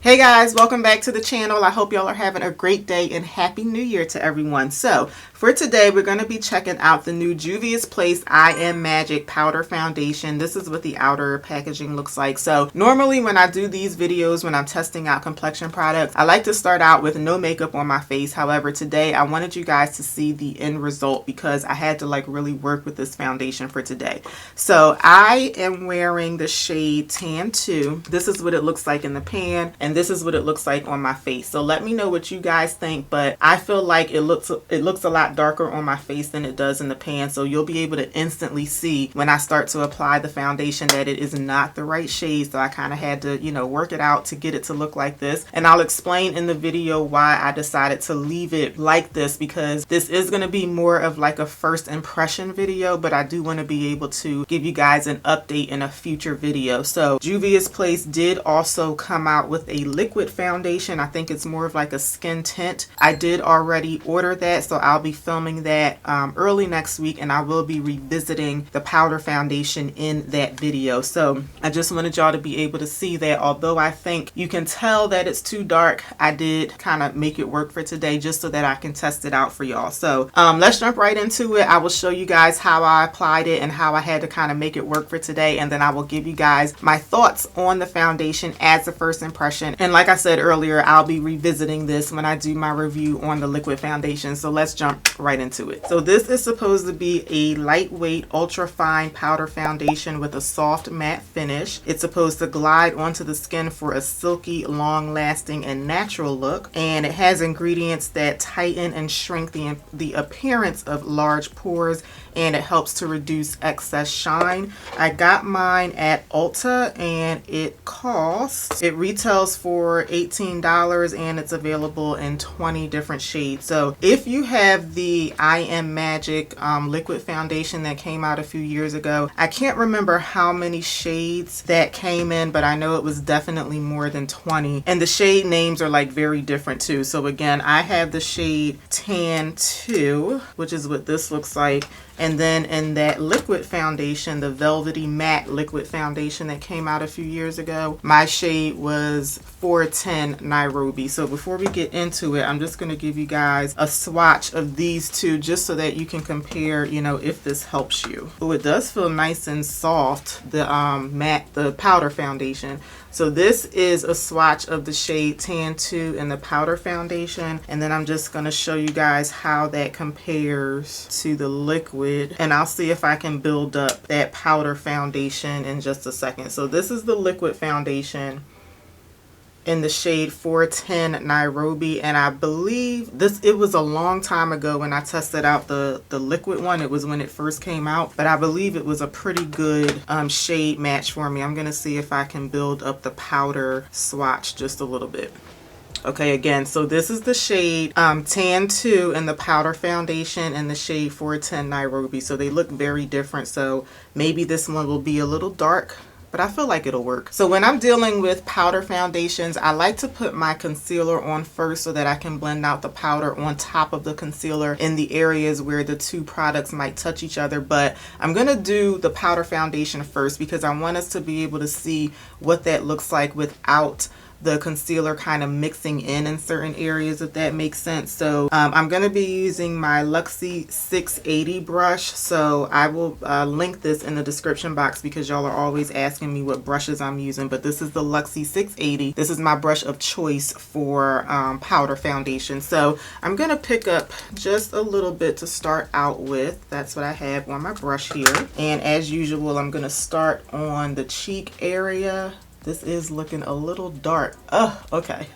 Hey guys, welcome back to the channel. I hope y'all are having a great day and happy new year to everyone. So for today, we're going to be checking out the new Juvia's Place I Am Magic Powder Foundation. This is what the outer packaging looks like. So normally when I do these videos, when I'm testing out complexion products, I like to start out with no makeup on my face. However, today I wanted you guys to see the end result because I had to really work with this foundation for today. So I am wearing the shade Tan 2. This is what it looks like in the pan, and this is what it looks like on my face. So let me know what you guys think, but I feel like it looks a lot darker on my face than it does in the pan. So you'll be able to instantly see when I start to apply the foundation that it is not the right shade. So I kind of had to, work it out to get it to look like this. And I'll explain in the video why I decided to leave it like this, because this is going to be more of like a first impression video, but I do want to be able to give you guys an update in a future video. So Juvia's Place did also come out with a liquid foundation. I think it's more of like a skin tint. I did already order that, so I'll be filming that early next week, and I will be revisiting the powder foundation in that video. So I just wanted y'all to be able to see that although I think you can tell that it's too dark, I did kind of make it work for today just so that I can test it out for y'all. So let's jump right into it. I will show you guys how I applied it and how I had to kind of make it work for today, and then I will give you guys my thoughts on the foundation as a first impression. And like I said earlier, I'll be revisiting this when I do my review on the liquid foundation. So let's jump right into it. So this is supposed to be a lightweight, ultra fine powder foundation with a soft matte finish. It's supposed to glide onto the skin for a silky, long lasting and natural look. And it has ingredients that tighten and shrink the appearance of large pores, and it helps to reduce excess shine. I got mine at Ulta and it retails for $18 and it's available in 20 different shades. So if you have the I Am Magic liquid foundation that came out a few years ago, I can't remember how many shades that came in, but I know it was definitely more than 20. And the shade names are like very different too. So again, I have the shade Tan 2, which is what this looks like. And then in that liquid foundation, the velvety matte liquid foundation that came out a few years ago, my shade was 410 Nairobi. So before we get into it, I'm just going to give you guys a swatch of these two just so that you can compare, if this helps you. Oh, it does feel nice and soft, the the powder foundation. So this is a swatch of the shade Tan 2 in the powder foundation, and then I'm just going to show you guys how that compares to the liquid, and I'll see if I can build up that powder foundation in just a second. So this is the liquid foundation in the shade 410 Nairobi, and I believe it was a long time ago when I tested out the liquid one. It was when it first came out, but I believe it was a pretty good shade match for me. I'm gonna see if I can build up the powder swatch just a little bit. Okay, again, so this is the shade Tan 2 in the powder foundation and the shade 410 Nairobi. So they look very different, so maybe this one will be a little dark, but I feel like it'll work. So when I'm dealing with powder foundations, I like to put my concealer on first so that I can blend out the powder on top of the concealer in the areas where the two products might touch each other. But I'm gonna do the powder foundation first because I want us to be able to see what that looks like without the concealer kind of mixing in certain areas, if that makes sense. So I'm going to be using my Luxie 680 brush. So I will link this in the description box because y'all are always asking me what brushes I'm using. But this is the Luxie 680. This is my brush of choice for powder foundation. So I'm going to pick up just a little bit to start out with. That's what I have on my brush here. And as usual, I'm going to start on the cheek area. This is looking a little dark. Oh, okay.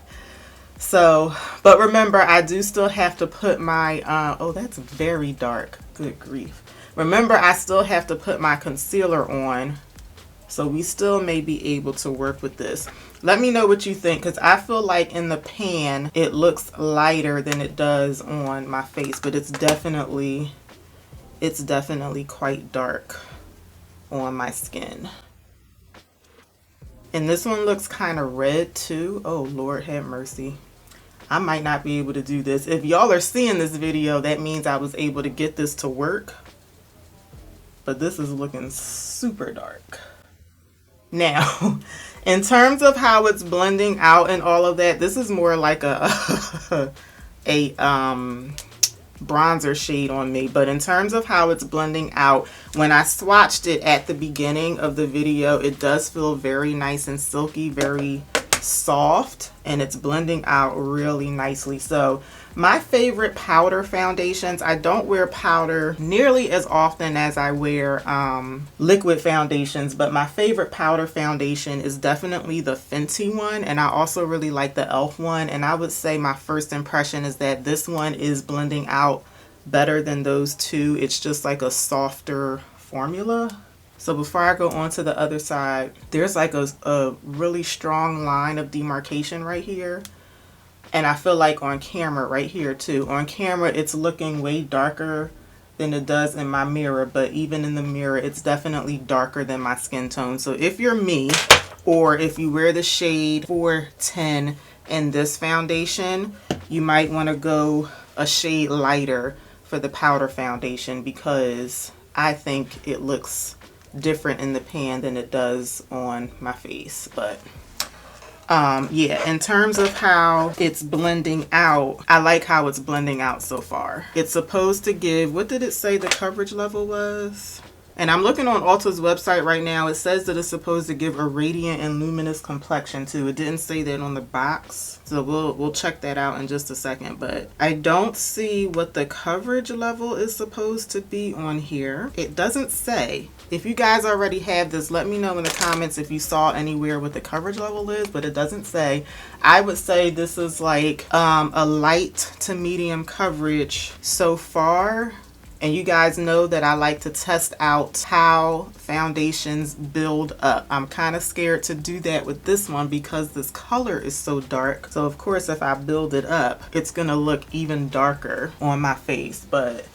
So, but remember, I do still have to put my, oh, that's very dark. Good grief. Remember, I still have to put my concealer on. So we still may be able to work with this. Let me know what you think, because I feel like in the pan, it looks lighter than it does on my face, but it's definitely quite dark on my skin. And this one looks kind of red too. Oh, Lord have mercy. I might not be able to do this. If y'all are seeing this video, that means I was able to get this to work. But this is looking super dark. Now, In terms of how it's blending out and all of that, this is more like a a bronzer shade on me. But in terms of how it's blending out, when I swatched it at the beginning of the video, it does feel very nice and silky, very soft, and it's blending out really nicely. So my favorite powder foundations, I don't wear powder nearly as often as I wear liquid foundations, but my favorite powder foundation is definitely the Fenty one, and I also really like the e.l.f. one, and I would say my first impression is that this one is blending out better than those two. It's just like a softer formula. So before I go on to the other side, there's like a really strong line of demarcation right here. And I feel like on camera right here too. On camera, it's looking way darker than it does in my mirror. But even in the mirror, it's definitely darker than my skin tone. So if you're me, or if you wear the shade 410 in this foundation, you might want to go a shade lighter for the powder foundation, because I think it looks different in the pan than it does on my face. But yeah, in terms of how it's blending out, I like how it's blending out so far. It's supposed to give, what did it say the coverage level was? And I'm looking on Ulta's website right now. It says that it's supposed to give a radiant and luminous complexion too. It didn't say that on the box, so we'll check that out in just a second. But I don't see what the coverage level is supposed to be on here. It doesn't say. If you guys already have this, let me know in the comments if you saw anywhere what the coverage level is, but it doesn't say. I would say this is like a light to medium coverage so far. And you guys know that I like to test out how foundations build up. I'm kind of scared to do that with this one because this color is so dark. So of course, if I build it up, it's gonna look even darker on my face. But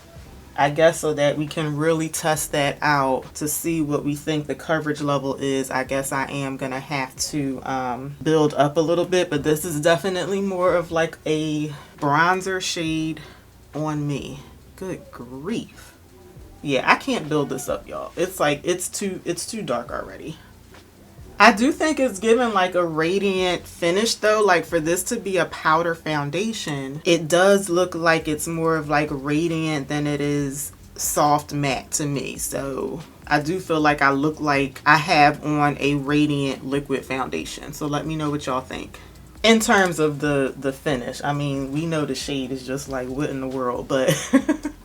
I guess so that we can really test that out to see what we think the coverage level is, I guess I am gonna have to build up a little bit. But this is definitely more of like a bronzer shade on me. Good grief. Yeah, I can't build this up, y'all. It's like it's too dark already. I do think it's given like a radiant finish though. Like for this to be a powder foundation, it does look like it's more of like radiant than it is soft matte to me. So I do feel like I look like I have on a radiant liquid foundation. So let me know what y'all think. In terms of the finish, I mean, we know the shade is just like, what in the world, but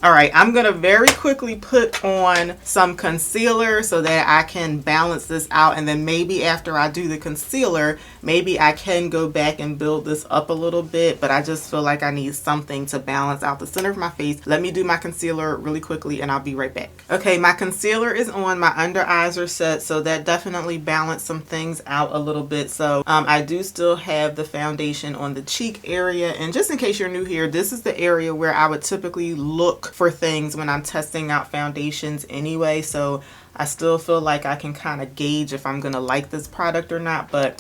all right, I'm gonna very quickly put on some concealer so that I can balance this out, and then maybe after I do the concealer, maybe I can go back and build this up a little bit, but I just feel like I need something to balance out the center of my face. Let me do my concealer really quickly and I'll be right back. Okay, my concealer is on, my under eyes are set, so that definitely balanced some things out a little bit. So I do still have the foundation on the cheek area, and just in case you're new here, this is the area where I would typically look for things when I'm testing out foundations anyway. So I still feel like I can kind of gauge if I'm gonna like this product or not, but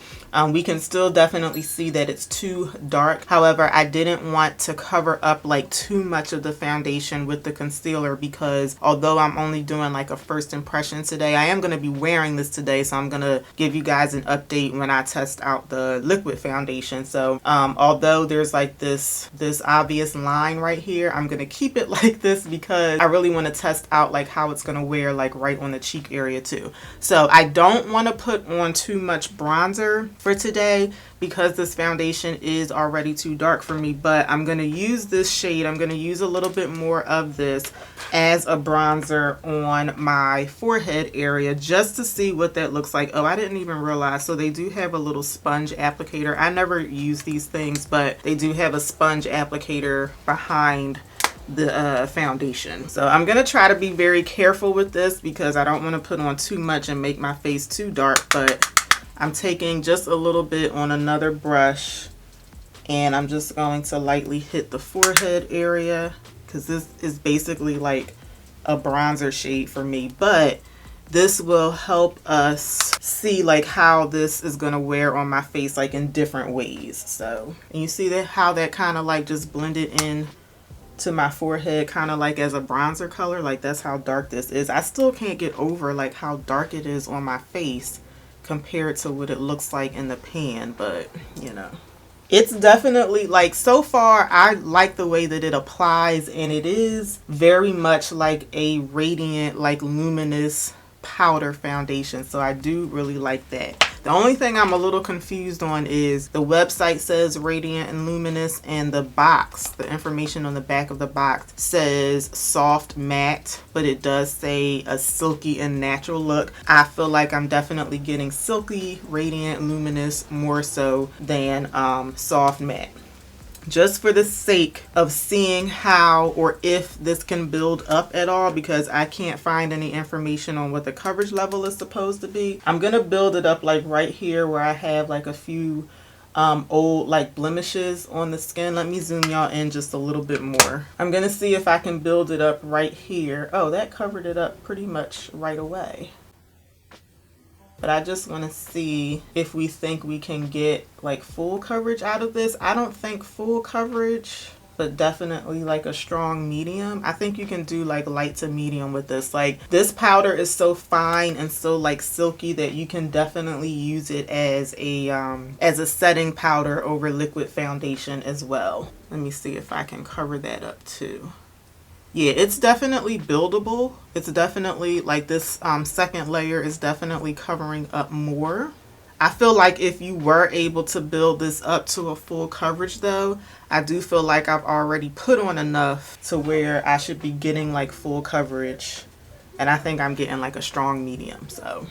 we can still definitely see that it's too dark. However, I didn't want to cover up like too much of the foundation with the concealer, because although I'm only doing like a first impression today, I am gonna be wearing this today, so I'm gonna give you guys an update when I test out the liquid foundation. So although there's like this obvious line right here, I'm gonna keep it like this because I really want to test out like how it's gonna wear like right on the cheek area too. So I don't want to put on too much bronzer for today because this foundation is already too dark for me, but I'm going to use this shade. I'm going to use a little bit more of this as a bronzer on my forehead area just to see what that looks like. Oh, I didn't even realize. So they do have a little sponge applicator. I never use these things, but they do have a sponge applicator behind the foundation. So I'm gonna try to be very careful with this because I don't want to put on too much and make my face too dark, but I'm taking just a little bit on another brush and I'm just going to lightly hit the forehead area because this is basically like a bronzer shade for me, but this will help us see like how this is gonna wear on my face like in different ways. So, and you see that how that kind of like just blended in to my forehead, kind of like as a bronzer color. Like that's how dark this is. I still can't get over like how dark it is on my face compared to what it looks like in the pan, but you know. It's definitely, like, so far I like the way that it applies, and it is very much like a radiant, like luminous powder foundation, so I do really like that. The only thing I'm a little confused on is the website says radiant and luminous, and the box, the information on the back of the box says soft matte, but it does say a silky and natural look. I feel like I'm definitely getting silky, radiant, luminous more so than soft matte. Just for the sake of seeing how or if this can build up at all, because I can't find any information on what the coverage level is supposed to be. I'm gonna build it up like right here where I have like a few old like blemishes on the skin. Let me zoom y'all in just a little bit more. I'm gonna see if I can build it up right here. Oh, that covered it up pretty much right away. But I just want to see if we think we can get like full coverage out of this. I don't think full coverage, but definitely like a strong medium. I think you can do like light to medium with this. Like, this powder is so fine and so like silky that you can definitely use it as a setting powder over liquid foundation as well. Let me see if I can cover that up too. Yeah, it's definitely buildable. It's definitely like this second layer is definitely covering up more. I feel like if you were able to build this up to a full coverage though, I do feel like I've already put on enough to where I should be getting like full coverage. And I think I'm getting like a strong medium, so.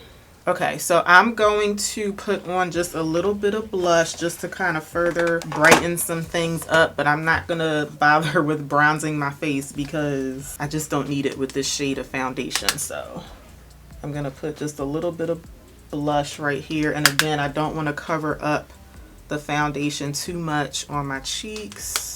Okay, so I'm going to put on just a little bit of blush just to kind of further brighten some things up, but I'm not going to bother with bronzing my face because I just don't need it with this shade of foundation. So I'm going to put just a little bit of blush right here. And again, I don't want to cover up the foundation too much on my cheeks.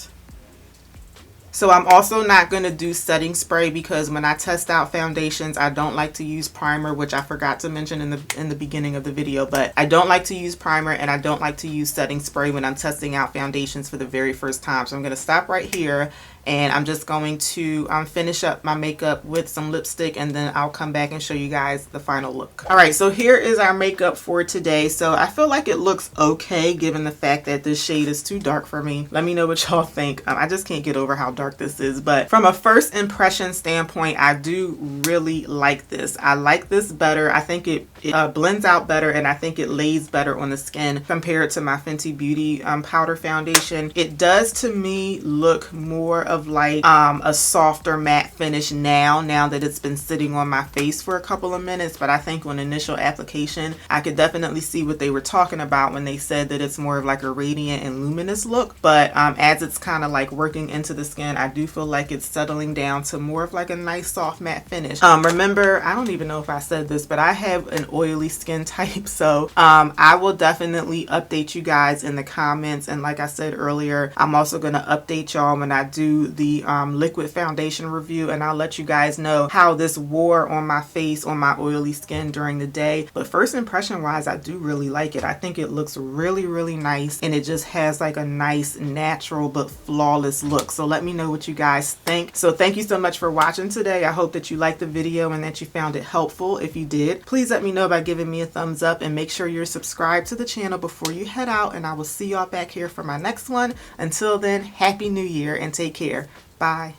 So I'm also not going to do setting spray because when I test out foundations, I don't like to use primer, which I forgot to mention in the beginning of the video, but I don't like to use primer and I don't like to use setting spray when I'm testing out foundations for the very first time. So I'm going to stop right here and I'm just going to finish up my makeup with some lipstick, and then I'll come back and show you guys the final look. All right, so here is our makeup for today. So I feel like it looks okay given the fact that this shade is too dark for me. Let me know what y'all think. I just can't get over how dark this is, but from a first impression standpoint, I do really like this. I like this better. I think it blends out better, and I think it lays better on the skin compared to my Fenty Beauty powder foundation. It does to me look more of like a softer matte finish now that it's been sitting on my face for a couple of minutes, but I think on initial application I could definitely see what they were talking about when they said that it's more of like a radiant and luminous look. But as it's kind of like working into the skin, I do feel like it's settling down to more of like a nice soft matte finish. Remember, I don't even know if I said this, but I have an oily skin type, so I will definitely update you guys in the comments, and like I said earlier, I'm also going to update y'all when I do the liquid foundation review, and I'll let you guys know how this wore on my face, on my oily skin during the day. But first impression wise, I do really like it. I think it looks really, really nice, and it just has like a nice natural but flawless look. So let me know what you guys think. So thank you so much for watching today. I hope that you liked the video and that you found it helpful. If you did, please let me know by giving me a thumbs up, and make sure you're subscribed to the channel before you head out, and I will see y'all back here for my next one. Until then, Happy New Year and take care. Bye.